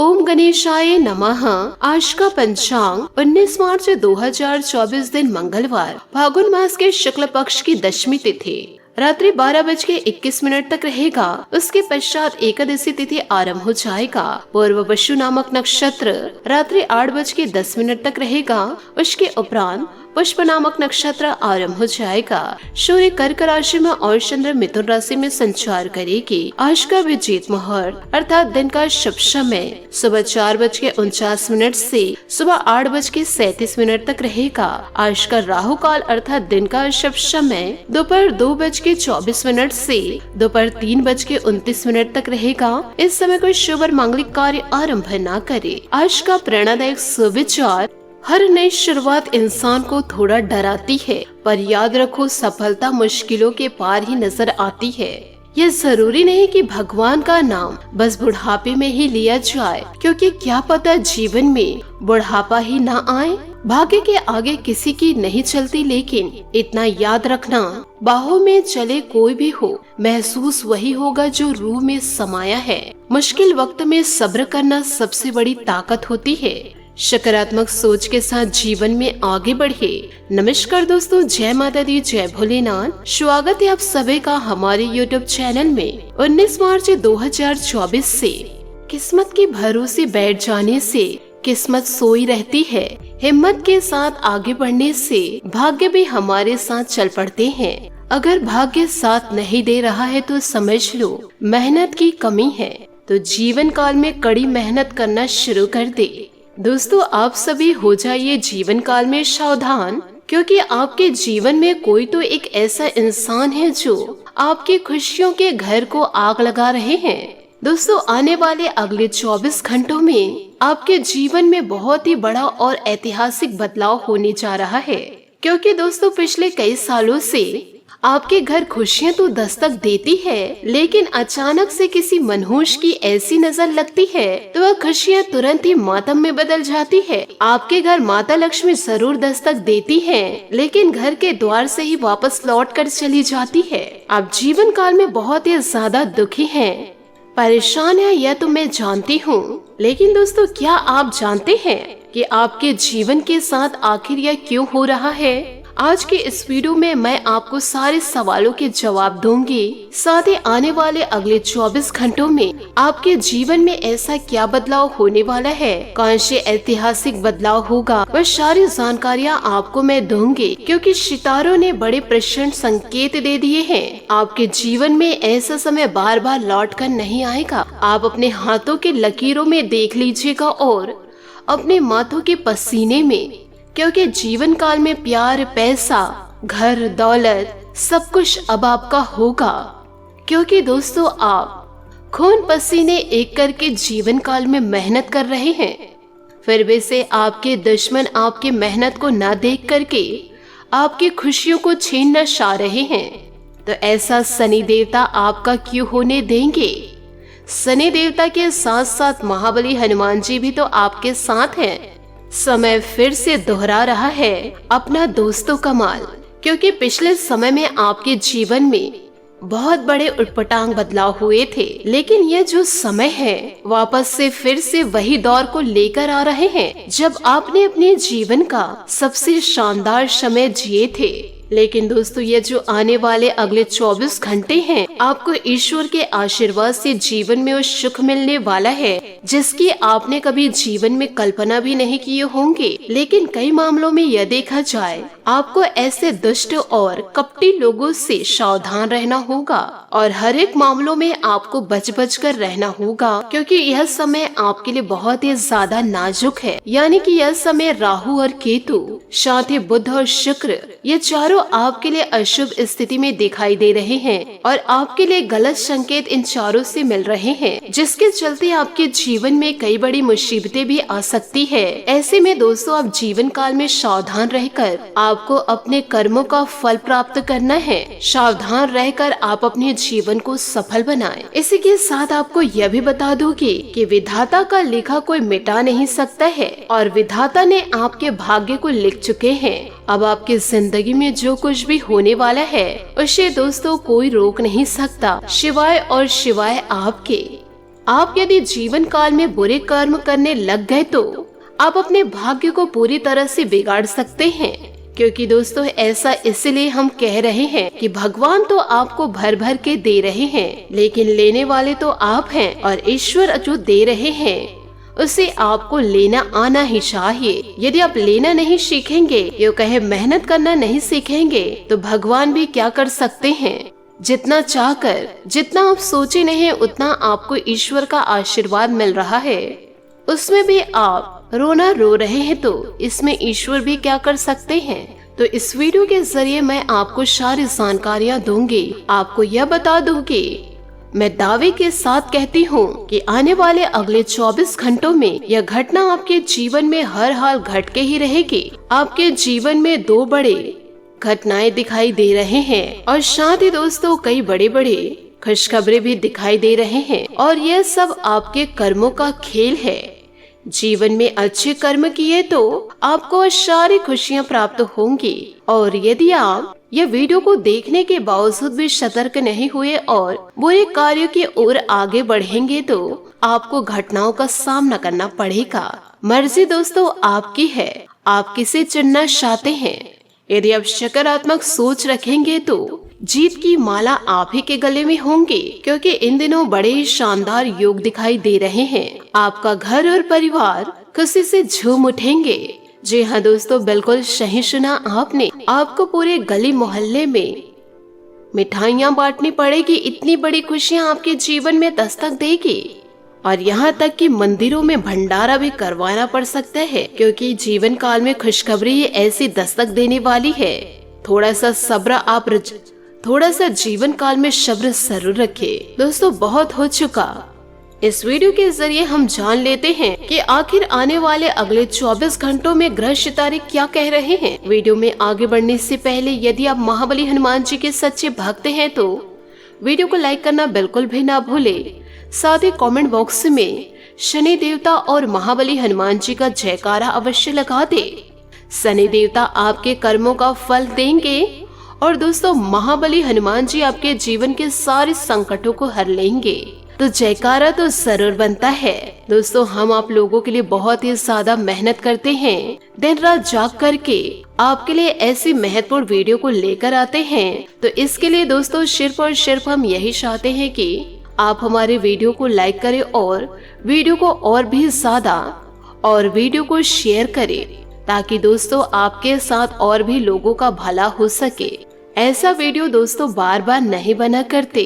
ओम गणेशाय नमः। आज का पंचांग 19 मार्च 2024 दिन मंगलवार, फागुन मास के शुक्ल पक्ष की दशमी तिथि रात्रि 12:21 तक रहेगा। उसके पश्चात एकादशी तिथि आरंभ हो जाएगा। पूर्व वशु नामक नक्षत्र रात्रि 8:10 तक रहेगा। उसके उपरांत पुष्प नामक नक्षत्र आरंभ हो जाएगा। सूर्य कर्क राशि में और चंद्र मिथुन राशि में संचार करेगी। आज का विजेत मुहूर्त अर्थात दिन का शुभ समय सुबह 4:49 से सुबह 8:37 तक रहेगा। आज का राहु काल अर्थात दिन का शुभ समय दोपहर 2:24 से दोपहर 3:29 तक रहेगा। इस समय कोई शुभ और मांगलिक कार्य आरंभ न करे। आज का प्रेरणादायक सुविचार, हर नई शुरुआत इंसान को थोड़ा डराती है, पर याद रखो सफलता मुश्किलों के पार ही नजर आती है। ये जरूरी नहीं कि भगवान का नाम बस बुढ़ापे में ही लिया जाए, क्योंकि क्या पता जीवन में बुढ़ापा ही ना आए। भाग्य के आगे किसी की नहीं चलती, लेकिन इतना याद रखना, बाहों में चले कोई भी हो, महसूस वही होगा जो रूह में समाया है। मुश्किल वक्त में सब्र करना सबसे बड़ी ताकत होती है। सकारात्मक सोच के साथ जीवन में आगे बढ़े। नमस्कार दोस्तों, जय माता दी, जय भोलेनाथ। स्वागत है आप सभी का हमारे YouTube चैनल में। 19 मार्च 2024 से किस्मत के भरोसे बैठ जाने से किस्मत सोई रहती है। हिम्मत के साथ आगे बढ़ने से भाग्य भी हमारे साथ चल पड़ते हैं। अगर भाग्य साथ नहीं दे रहा है तो समझ लो मेहनत की कमी है। तो जीवन काल में कड़ी मेहनत करना शुरू कर दे। दोस्तों, आप सभी हो जाइए जीवन काल में सावधान, क्योंकि आपके जीवन में कोई तो एक ऐसा इंसान है जो आपकी खुशियों के घर को आग लगा रहे हैं। दोस्तों, आने वाले अगले 24 घंटों में आपके जीवन में बहुत ही बड़ा और ऐतिहासिक बदलाव होने जा रहा है, क्योंकि दोस्तों पिछले कई सालों से आपके घर खुशियां तो दस्तक देती है, लेकिन अचानक से किसी मनहूस की ऐसी नजर लगती है तो वह खुशियां तुरंत ही मातम में बदल जाती है। आपके घर माता लक्ष्मी जरूर दस्तक देती है, लेकिन घर के द्वार से ही वापस लौट कर चली जाती है। आप जीवन काल में बहुत ही ज्यादा दुखी हैं, परेशान है, यह तो मैं जानती हूँ। लेकिन दोस्तों, क्या आप जानते हैं कि आपके जीवन के साथ आखिर यह क्यों हो रहा है? आज के इस वीडियो में मैं आपको सारे सवालों के जवाब दूंगी। साथ ही आने वाले अगले 24 घंटों में आपके जीवन में ऐसा क्या बदलाव होने वाला है, कौन से ऐतिहासिक बदलाव होगा, वह सारी जानकारियाँ आपको मैं दूंगी, क्योंकि सितारों ने बड़े प्रचंड संकेत दे दिए हैं। आपके जीवन में ऐसा समय बार बार लौट कर नहीं आएगा। आप अपने हाथों के लकीरों में देख लीजिएगा और अपने माथों के पसीने में, क्योंकि जीवन काल में प्यार, पैसा, घर, दौलत सब कुछ अब आपका होगा। क्योंकि दोस्तों, आप खून पसीने एक करके जीवन काल में मेहनत कर रहे हैं, फिर भी से आपके दुश्मन आपकी मेहनत को न देख करके आपकी खुशियों को छीन न चाह रहे हैं। तो ऐसा शनि देवता आपका क्यों होने देंगे? शनि देवता के साथ साथ महाबली हनुमान जी भी तो आपके साथ हैं। समय फिर से दोहरा रहा है अपना दोस्तों का माल, क्योंकि पिछले समय में आपके जीवन में बहुत बड़े उटपटांग बदलाव हुए थे, लेकिन यह जो समय है वापस से फिर से वही दौर को लेकर आ रहे हैं जब आपने अपने जीवन का सबसे शानदार समय जिए थे। लेकिन दोस्तों, ये जो आने वाले अगले 24 घंटे हैं, आपको ईश्वर के आशीर्वाद से जीवन में वो सुख मिलने वाला है जिसकी आपने कभी जीवन में कल्पना भी नहीं किए होंगे। लेकिन कई मामलों में यह देखा जाए, आपको ऐसे दुष्ट और कपटी लोगों से सावधान रहना होगा और हर एक मामलों में आपको बच बच कर रहना होगा, क्योंकि यह समय आपके लिए बहुत ही ज्यादा नाजुक है। यानी कि यह समय राहु और केतु, साथ ही बुध और शुक्र, ये चारों आपके लिए अशुभ स्थिति में दिखाई दे रहे हैं और आपके लिए गलत संकेत इन चारों से मिल रहे हैं, जिसके चलते आपके जीवन में कई बड़ी मुसीबतें भी आ सकती है। ऐसे में दोस्तों, आप जीवन काल में सावधान रहकर आपको अपने कर्मों का फल प्राप्त करना है। सावधान रहकर आप अपने जीवन को सफल बनाएं। इसी के साथ आपको यह भी बता दूंगी कि विधाता का लिखा कोई मिटा नहीं सकता है और विधाता ने आपके भाग्य को लिख चुके हैं। अब आपकी जिंदगी में जो कुछ भी होने वाला है उसे दोस्तों कोई रोक नहीं सकता, सिवाय और सिवाय आपके। आप यदि जीवन काल में बुरे कर्म करने लग गए तो आप अपने भाग्य को पूरी तरह से बिगाड़ सकते हैं। क्योंकि दोस्तों ऐसा इसलिए हम कह रहे हैं कि भगवान तो आपको भर भर के दे रहे हैं, लेकिन लेने वाले तो आप हैं और ईश्वर जो दे रहे हैं उसे आपको लेना आना ही चाहिए। यदि आप लेना नहीं सीखेंगे, यो कहे मेहनत करना नहीं सीखेंगे, तो भगवान भी क्या कर सकते हैं। जितना चाहकर जितना आप सोचे नहीं उतना आपको ईश्वर का आशीर्वाद मिल रहा है, उसमें भी आप रोना रो रहे हैं, तो इसमें ईश्वर भी क्या कर सकते हैं। तो इस वीडियो के जरिए मैं आपको सारी जानकारियाँ दूंगी। आपको यह बता दूंगी, मैं दावे के साथ कहती हूँ कि आने वाले अगले 24 घंटों में यह घटना आपके जीवन में हर हाल घट के ही रहेगी। आपके जीवन में 2 बड़े घटनाएं दिखाई दे रहे हैं और साथ ही दोस्तों कई बड़े बड़े खुशखबरी भी दिखाई दे रहे हैं, और यह सब आपके कर्मों का खेल है। जीवन में अच्छे कर्म किए तो आपको सारी खुशियाँ प्राप्त होंगी, और यदि आप यह वीडियो को देखने के बावजूद भी सतर्क नहीं हुए और बुरे कार्यों की ओर आगे बढ़ेंगे तो आपको घटनाओं का सामना करना पड़ेगा। मर्जी दोस्तों आपकी है, आप किसे चुनना चाहते हैं। यदि आप सकारात्मक सोच रखेंगे तो जीत की माला आप ही के गले में होंगी, क्योंकि इन दिनों बड़े शानदार योग दिखाई दे रहे हैं। आपका घर और परिवार खुशी से झूम उठेंगे। जी हाँ दोस्तों, बिल्कुल सही सुना आपने। आपको पूरे गली मोहल्ले में मिठाइयाँ बांटनी पड़ेगी, इतनी बड़ी खुशियाँ आपके जीवन में दस्तक देगी, और यहाँ तक कि मंदिरों में भंडारा भी करवाना पड़ सकता है, क्योंकि जीवन काल में खुशखबरी ऐसी दस्तक देने वाली है। थोड़ा सा जीवन काल में सब्र जरूर रखें। दोस्तों बहुत हो चुका, इस वीडियो के जरिए हम जान लेते हैं कि आखिर आने वाले अगले 24 घंटों में ग्रह सितारे क्या कह रहे हैं। वीडियो में आगे बढ़ने से पहले यदि आप महाबली हनुमान जी के सच्चे भक्त हैं तो वीडियो को लाइक करना बिल्कुल भी ना भूले। साथ ही कमेंट बॉक्स में शनि देवता और महाबली हनुमान जी का जयकारा अवश्य लगा दे। शनि देवता आपके कर्मों का फल देंगे, और दोस्तों महाबली हनुमान जी आपके जीवन के सारे संकटों को हर लेंगे। तो जयकारा तो जरूर बनता है। दोस्तों हम आप लोगों के लिए बहुत ही ज्यादा मेहनत करते हैं, दिन रात जाग करके आपके लिए ऐसी महत्वपूर्ण वीडियो को लेकर आते हैं। तो इसके लिए दोस्तों सिर्फ और सिर्फ हम यही चाहते हैं कि आप हमारे वीडियो को लाइक करें और वीडियो को और भी ज्यादा और वीडियो को शेयर करें, ताकि दोस्तों आपके साथ और भी लोगों का भला हो सके। ऐसा वीडियो दोस्तों बार बार नहीं बना करते,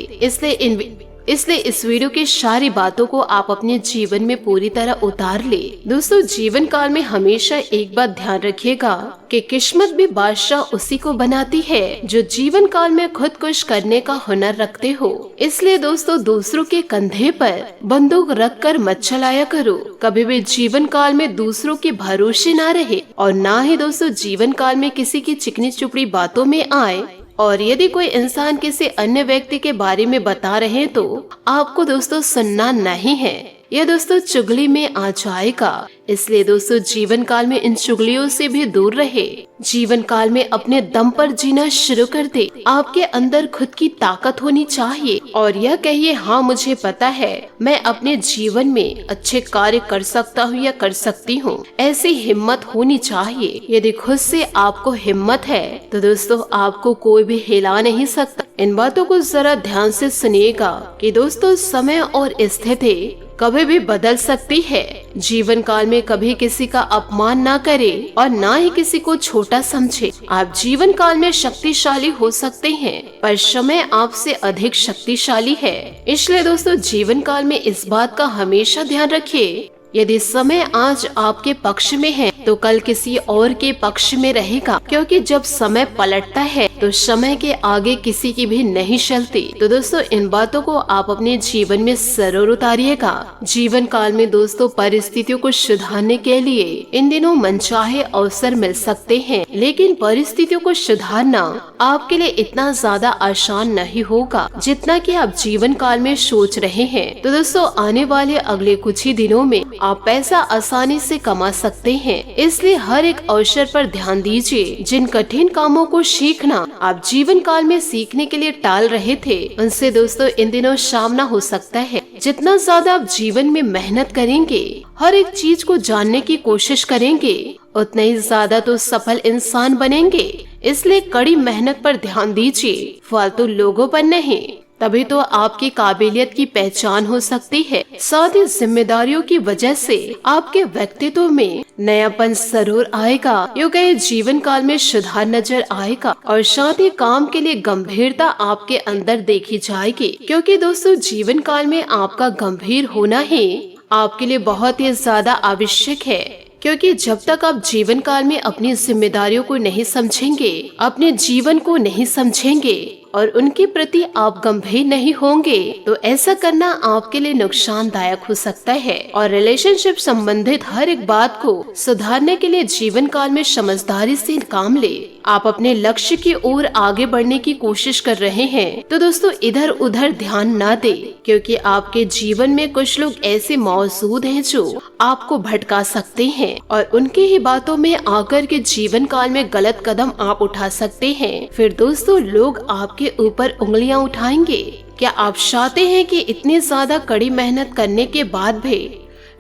इसलिए इस वीडियो की सारी बातों को आप अपने जीवन में पूरी तरह उतार ले। दोस्तों जीवन काल में हमेशा एक बात ध्यान रखिएगा कि किस्मत भी बादशाह उसी को बनाती है जो जीवन काल में खुद कुछ करने का हुनर रखते हो। इसलिए दोस्तों दूसरों के कंधे पर बंदूक रख कर मत चलाया करो। कभी भी जीवन काल में दूसरों के भरोसे ना रहे, और ना ही दोस्तों जीवन काल में किसी की चिकनी चुपड़ी बातों में आए। और यदि कोई इंसान किसी अन्य व्यक्ति के बारे में बता रहे हैं तो आपको दोस्तों सुनना नहीं है, यह दोस्तों चुगली में आ जाएगा। इसलिए दोस्तों जीवन काल में इन चुगलियों से भी दूर रहे। जीवन काल में अपने दम पर जीना शुरू कर दे। आपके अंदर खुद की ताकत होनी चाहिए और यह कहिए, हाँ मुझे पता है मैं अपने जीवन में अच्छे कार्य कर सकता हूँ या कर सकती हूँ। ऐसी हिम्मत होनी चाहिए। यदि खुद से आपको हिम्मत है तो दोस्तों आपको कोई भी हिला नहीं सकता। इन बातों को जरा ध्यान से सुनिएगा कि दोस्तों समय और स्थिति कभी भी बदल सकती है। जीवन काल में कभी किसी का अपमान ना करे और ना ही किसी को छोटा समझे। आप जीवन काल में शक्तिशाली हो सकते हैं, पर समय आपसे अधिक शक्तिशाली है। इसलिए दोस्तों जीवन काल में इस बात का हमेशा ध्यान रखिए, यदि समय आज आपके पक्ष में है तो कल किसी और के पक्ष में रहेगा, क्योंकि जब समय पलटता है तो समय के आगे किसी की भी नहीं चलती। तो दोस्तों इन बातों को आप अपने जीवन में जरूर उतारिएगा। जीवन काल में दोस्तों परिस्थितियों को सुधारने के लिए इन दिनों मनचाहे अवसर मिल सकते हैं, लेकिन परिस्थितियों को सुधारना आपके लिए इतना ज्यादा आसान नहीं होगा जितना कि आप जीवन काल में सोच रहे हैं। तो दोस्तों आने वाले अगले कुछ ही दिनों में आप पैसा आसानी से कमा सकते हैं, इसलिए हर एक अवसर पर ध्यान दीजिए। जिन कठिन कामों को सीखना आप जीवन काल में सीखने के लिए टाल रहे थे, उनसे दोस्तों इन दिनों सामना हो सकता है। जितना ज्यादा आप जीवन में मेहनत करेंगे, हर एक चीज को जानने की कोशिश करेंगे, उतना ही ज्यादा तो सफल इंसान बनेंगे। इसलिए कड़ी मेहनत पर ध्यान दीजिए, फालतू लोगों पर नहीं। तभी तो आपकी काबिलियत की पहचान हो सकती है। साथ ही जिम्मेदारियों की वजह से आपके व्यक्तित्व में नयापन जरूर आएगा। योग्य जीवन काल में सुधार नजर आएगा और साथ ही काम के लिए गंभीरता आपके अंदर देखी जाएगी, क्योंकि दोस्तों जीवन काल में आपका गंभीर होना ही आपके लिए बहुत ही ज्यादा आवश्यक है। क्योंकि जब तक आप जीवन काल में अपनी जिम्मेदारियों को नहीं समझेंगे, अपने जीवन को नहीं समझेंगे और उनके प्रति आप गंभीर नहीं होंगे, तो ऐसा करना आपके लिए नुकसानदायक हो सकता है। और रिलेशनशिप संबंधित हर एक बात को सुधारने के लिए जीवन काल में समझदारी से काम ले। आप अपने लक्ष्य की ओर आगे बढ़ने की कोशिश कर रहे हैं, तो दोस्तों इधर उधर ध्यान ना दे, क्योंकि आपके जीवन में कुछ लोग ऐसे मौजूद हैं जो आपको भटका सकते हैं और उनके ही बातों में आकर के जीवन काल में गलत कदम आप उठा सकते हैं। फिर दोस्तों लोग आपके ऊपर उंगलियां उठाएंगे। क्या आप चाहते हैं कि इतनी ज्यादा कड़ी मेहनत करने के बाद भी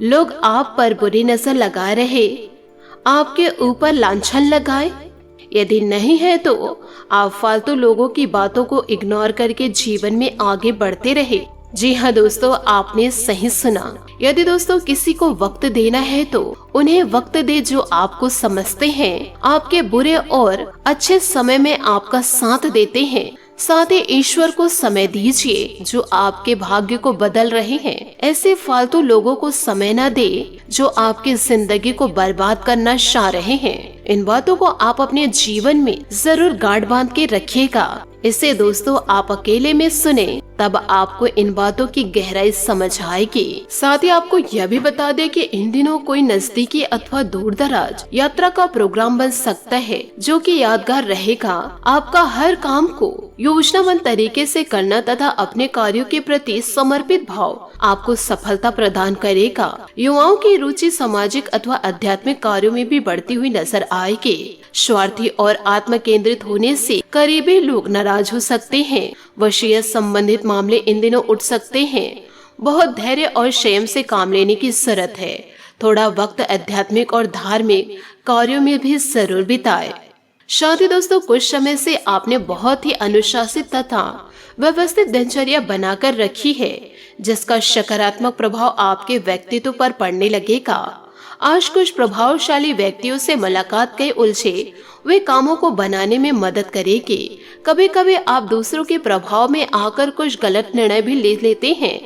लोग आप पर बुरी नजर लगाए रहे, आपके ऊपर लांछन लगाए? यदि नहीं है तो आप फालतू लोगों की बातों को इग्नोर करके जीवन में आगे बढ़ते रहे। जी हाँ दोस्तों, आपने सही सुना। यदि दोस्तों किसी को वक्त देना है तो उन्हें वक्त दे जो आपको समझते हैं, आपके बुरे और अच्छे समय में आपका साथ देते हैं। साथ ही ईश्वर को समय दीजिए जो आपके भाग्य को बदल रहे हैं। ऐसे फालतू लोगों को समय न दे जो आपकी जिंदगी को बर्बाद करना चाह रहे हैं। इन बातों को आप अपने जीवन में जरूर गांठ बांध के रखिएगा। इसे दोस्तों आप अकेले में सुने, तब आपको इन बातों की गहराई समझ आएगी। साथ ही आपको यह भी बता दें कि इन दिनों कोई नजदीकी अथवा दूर दराज यात्रा का प्रोग्राम बन सकता है, जो कि यादगार रहेगा। आपका हर काम को योजनाबद्ध तरीके से करना तथा अपने कार्यों के प्रति समर्पित भाव आपको सफलता प्रदान करेगा। युवाओं की रुचि सामाजिक अथवा आध्यात्मिक कार्यों में भी बढ़ती हुई नजर आएगी। स्वार्थी और आत्म केंद्रित होने से करीबी लोग नाराज हो सकते हैं। वशीयत संबंधित मामले इन दिनों उठ सकते हैं। बहुत धैर्य और संयम से काम लेने की जरूरत है। थोड़ा वक्त आध्यात्मिक और धार्मिक कार्यों में भी जरूर बिताए। साथ ही दोस्तों कुछ समय से आपने बहुत ही अनुशासित तथा व्यवस्थित दिनचर्या बनाकर रखी है, जिसका सकारात्मक प्रभाव आपके व्यक्तित्व पर पड़ने लगेगा। आज कुछ प्रभावशाली व्यक्तियों से मुलाकात के उलझे वे कामों को बनाने में मदद करेगी। कभी कभी आप दूसरों के प्रभाव में आकर कुछ गलत निर्णय भी ले लेते हैं,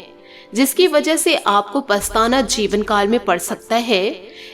जिसकी वजह से आपको पछताना जीवन काल में पड़ सकता है।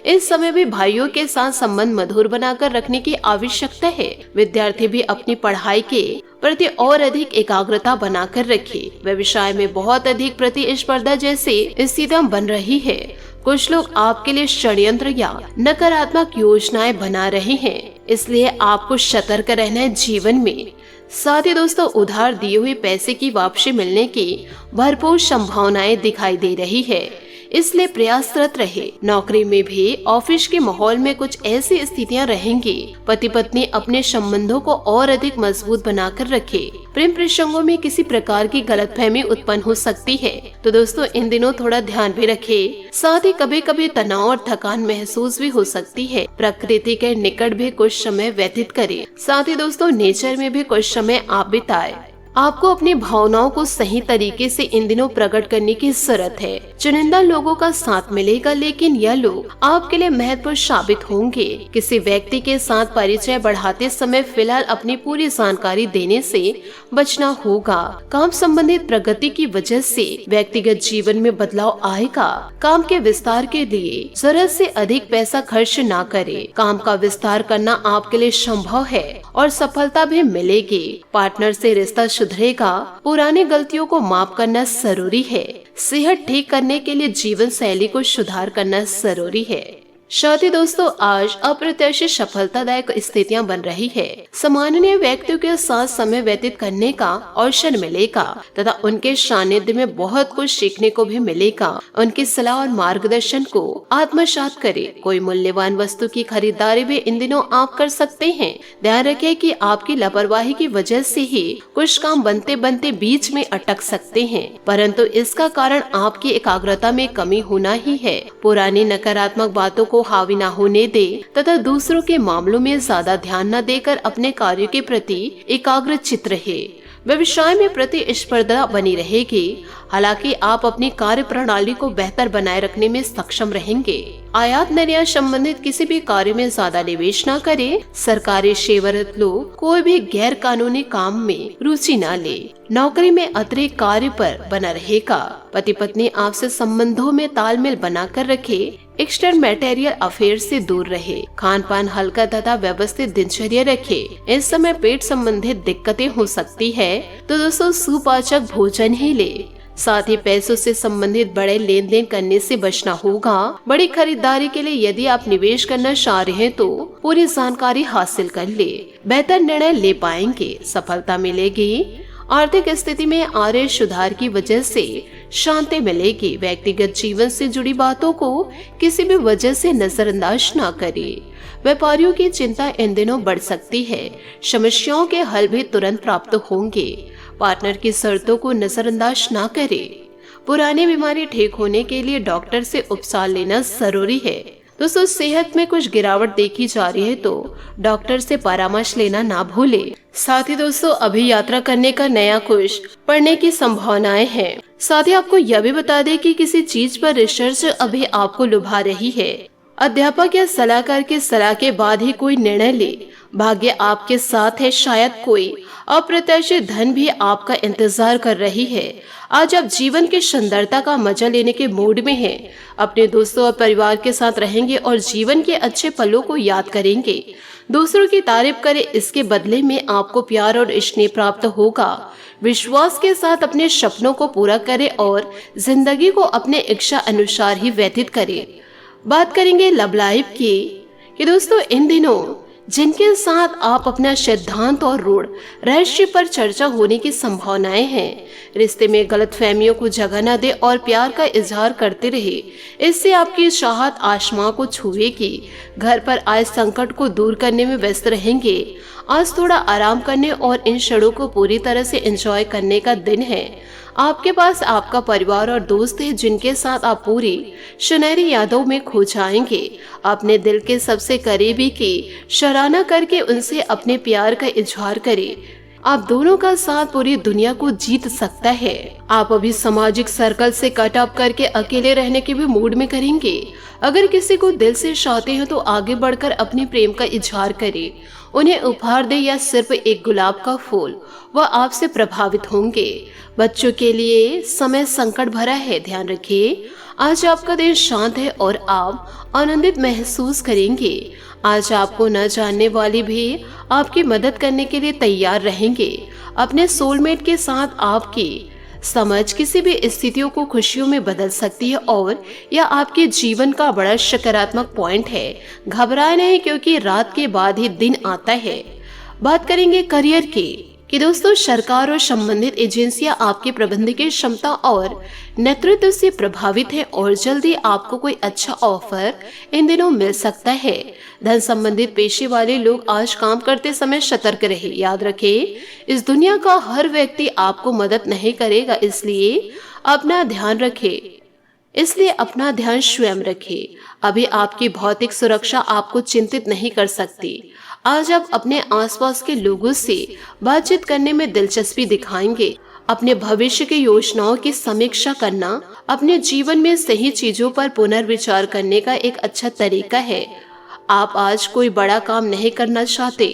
इस समय भी भाइयों के साथ संबंध मधुर बनाकर रखने की आवश्यकता है। विद्यार्थी भी अपनी पढ़ाई के प्रति और अधिक एकाग्रता बनाकर रखे। व्यवसाय में बहुत अधिक प्रतिस्पर्धा जैसी स्थितियां बन रही है। कुछ लोग आपके लिए षड्यंत्र या नकारात्मक योजनाएं बना रहे हैं, इसलिए आपको सतर्क रहना है जीवन में। साथ ही दोस्तों उधार दिए हुए पैसे की वापसी मिलने की भरपूर संभावनाएं दिखाई दे रही है, इसलिए प्रयासरत रहे। नौकरी में भी ऑफिस के माहौल में कुछ ऐसी स्थितियां रहेंगी। पति पत्नी अपने संबंधों को और अधिक मजबूत बनाकर रखे। प्रेम प्रसंगों में किसी प्रकार की गलतफहमी उत्पन्न हो सकती है, तो दोस्तों इन दिनों थोड़ा ध्यान भी रखें। साथ ही कभी कभी तनाव और थकान महसूस भी हो सकती है। प्रकृति के निकट भी कुछ समय व्यतीत करें। साथ ही दोस्तों नेचर में भी कुछ समय आप बिताएं। आपको अपनी भावनाओं को सही तरीके से इन दिनों प्रकट करने की जरूरत है। चुनिंदा लोगों का साथ मिलेगा, लेकिन यह लोग आपके लिए महत्वपूर्ण साबित होंगे। किसी व्यक्ति के साथ परिचय बढ़ाते समय फिलहाल अपनी पूरी जानकारी देने से बचना होगा। काम संबंधित प्रगति की वजह से व्यक्तिगत जीवन में बदलाव आएगा। काम के विस्तार के लिए जरूरत से अधिक पैसा खर्च ना करें। काम का विस्तार करना आपके लिए संभव है और सफलता भी मिलेगी। पार्टनर से रिश्ता सुधरेगा। पुरानी गलतियों को माफ करना जरूरी है। सेहत ठीक करने के लिए जीवन शैली को सुधार करना जरूरी है। साथ ही दोस्तों आज अप्रत्याशित सफलतादायक स्थितियां बन रही है। सामान्य व्यक्तियों के साथ समय व्यतीत करने का अवसर मिलेगा तथा उनके सानिध्य में बहुत कुछ सीखने को भी मिलेगा। उनकी सलाह और मार्गदर्शन को आत्मसात करें। कोई मूल्यवान वस्तु की खरीदारी भी इन दिनों आप कर सकते हैं। ध्यान रखें कि आपकी लापरवाही की वजह से ही कुछ काम बनते बनते बीच में अटक सकते हैं, परंतु इसका कारण आपकी एकाग्रता में कमी होना ही है। पुरानी नकारात्मक बातों को हावी न होने दे तथा दूसरों के मामलों में ज्यादा ध्यान न देकर अपने कार्यों के प्रति एकाग्रचित्त रहे। व्यवसाय में प्रतिस्पर्धा बनी रहेगी, हालांकि आप अपनी कार्य प्रणाली को बेहतर बनाए रखने में सक्षम रहेंगे। आयात निर्यात संबंधित किसी भी कार्य में ज्यादा निवेश न करें। सरकारी सेवारत लोग कोई भी गैर कानूनी काम में रुचि न ले। नौकरी में अतिरिक्त कार्य पर बना रहेगा। पति पत्नी आपसे संबंधों में तालमेल बनाकर रखे। एक्स्ट्रा मैटेरियल अफेयर से दूर रहे। खान पान हल्का तथा व्यवस्थित दिनचर्या रखे। इस समय पेट संबंधित दिक्कतें हो सकती है, तो दोस्तों सुपाचक भोजन ही ले। साथ ही पैसों से संबंधित बड़े लेन देन करने से बचना होगा। बड़ी खरीदारी के लिए यदि आप निवेश करना चाह रहे हैं तो पूरी जानकारी हासिल कर ले। बेहतर निर्णय ले पाएंगे, सफलता मिलेगी। आर्थिक स्थिति में आ रहे सुधार की वजह से शांति मिलेगी। व्यक्तिगत जीवन से जुड़ी बातों को किसी भी वजह से नजरअंदाज न करें। व्यापारियों की चिंता इन दिनों बढ़ सकती है। समस्याओं के हल भी तुरंत प्राप्त होंगे। पार्टनर की शर्तों को नजरअंदाज न करें। पुरानी बीमारी ठीक होने के लिए डॉक्टर से उपचार लेना जरूरी है। दोस्तों सेहत में कुछ गिरावट देखी जा रही है तो डॉक्टर से परामर्श लेना ना भूले। साथ ही दोस्तों अभी यात्रा करने का नया कुछ पढ़ने की संभावनाएं हैं। साथ ही आपको यह भी बता दें कि किसी चीज पर रिसर्च अभी आपको लुभा रही है। अध्यापक या सलाहकार की सलाह के बाद ही कोई निर्णय ले। भाग्य आपके साथ है। शायद कोई अप्रत्याशित धन भी आपका इंतजार कर रही है। आज आप जीवन की सुंदरता का मजा लेने के मूड में हैं। अपने दोस्तों और परिवार के साथ रहेंगे और जीवन के अच्छे पलों को याद करेंगे। दूसरों की तारीफ करें, इसके बदले में आपको प्यार और स्नेह प्राप्त होगा। विश्वास के साथ अपने सपनों को पूरा करें और जिंदगी को अपने इच्छा अनुसार ही व्यतीत करें। बात करेंगे लव लाइफ की कि दोस्तों इन दिनों जिनके साथ आप अपना सिद्धांत और रूढ़ रहस्य पर चर्चा होने की संभावनाएं हैं। रिश्ते में गलतफहमियों को जगह न दे और प्यार का इजहार करते रहे। इससे आपकी चाहत आसमां को छुएगी। घर पर आए संकट को दूर करने में व्यस्त रहेंगे। आज थोड़ा आराम करने और इन क्षणों को पूरी तरह से एंजॉय करने का दिन है। आपके पास आपका परिवार और दोस्त है जिनके साथ आप पूरी सुनहरी यादों में खो जाएंगे। अपने दिल के सबसे करीबी की सराहना करके उनसे अपने प्यार का इजहार करें। आप दोनों का साथ पूरी दुनिया को जीत सकता है। आप अभी सामाजिक सर्कल से कट ऑफ करके अकेले रहने के भी मूड में करेंगे। अगर किसी को दिल से चाहते हैं तो आगे बढ़कर अपने प्रेम का इजहार करें। उन्हें उपहार दे या सिर्फ एक गुलाब का फूल, वह आपसे प्रभावित होंगे। बच्चों के लिए समय संकट भरा है, ध्यान रखिए। आज आपका दिन शांत है और आप आनंदित महसूस करेंगे। आज आपको न जानने वाली भी आपकी मदद करने के लिए तैयार रहेंगे। अपने सोलमेट के साथ आपकी समझ किसी भी स्थितियों को खुशियों में बदल सकती है और यह आपके जीवन का बड़ा सकारात्मक पॉइंट है। घबराए नहीं, क्योंकि रात के बाद ही दिन आता है। बात करेंगे करियर की कि दोस्तों सरकार और संबंधित एजेंसियां आपके प्रबंधकीय क्षमता और नेतृत्व से प्रभावित है और जल्दी आपको कोई अच्छा ऑफर इन दिनों मिल सकता है। धन संबंधित पेशे वाले लोग आज काम करते समय सतर्क रहे। याद रखें, इस दुनिया का हर व्यक्ति आपको मदद नहीं करेगा, इसलिए अपना ध्यान स्वयं रखें। अभी आपकी भौतिक सुरक्षा आपको चिंतित नहीं कर सकती। आज आप अपने आसपास के लोगों से बातचीत करने में दिलचस्पी दिखाएंगे। अपने भविष्य की योजनाओं की समीक्षा करना अपने जीवन में सही चीजों पर पुनर्विचार करने का एक अच्छा तरीका है। आप आज कोई बड़ा काम नहीं करना चाहते।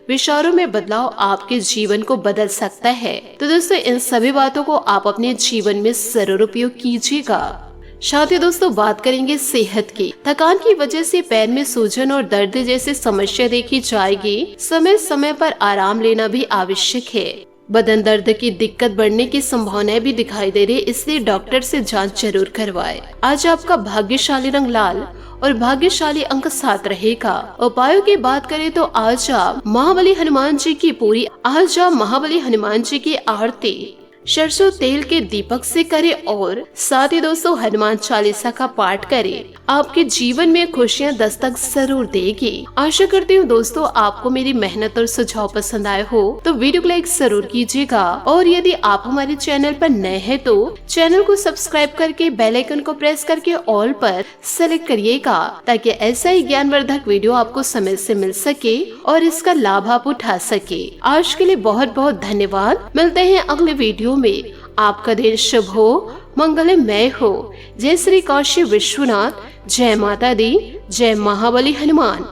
विचारों में बदलाव आपके जीवन को बदल सकता है। तो दोस्तों इन सभी बातों को आप अपने जीवन में जरूर उपयोग कीजिएगा। साथ ही दोस्तों बात करेंगे सेहत की। थकान की वजह से पैर में सूजन और दर्द जैसी समस्या देखी जाएगी। समय समय पर आराम लेना भी आवश्यक है। बदन दर्द की दिक्कत बढ़ने की संभावनाएं भी दिखाई दे रही है, इसलिए डॉक्टर से जांच जरूर करवाएं। आज आपका भाग्यशाली रंग लाल और भाग्यशाली अंक 7 रहेगा। उपायों की बात करें तो आज आप महाबली हनुमान जी की आरती सरसों तेल के दीपक से करें और साथ ही दोस्तों हनुमान चालीसा का पाठ करें। आपके जीवन में खुशियां दस्तक जरूर देगी। आशा करती हूँ दोस्तों आपको मेरी मेहनत और सुझाव पसंद आए हो तो वीडियो को लाइक जरूर कीजिएगा और यदि आप हमारे चैनल पर नए हैं तो चैनल को सब्सक्राइब करके बेल आइकन को प्रेस करके ऑल पर सेलेक्ट करिएगा ताकि ऐसा ही ज्ञानवर्धक वीडियो आपको समय से मिल सके और इसका लाभ आप उठा सके। आज के लिए बहुत बहुत धन्यवाद। मिलते हैं अगले वीडियो में। आपका दिन शुभ हो, मंगलमय हो। जय श्री काशी विश्वनाथ, जय माता दी, जय महाबली हनुमान।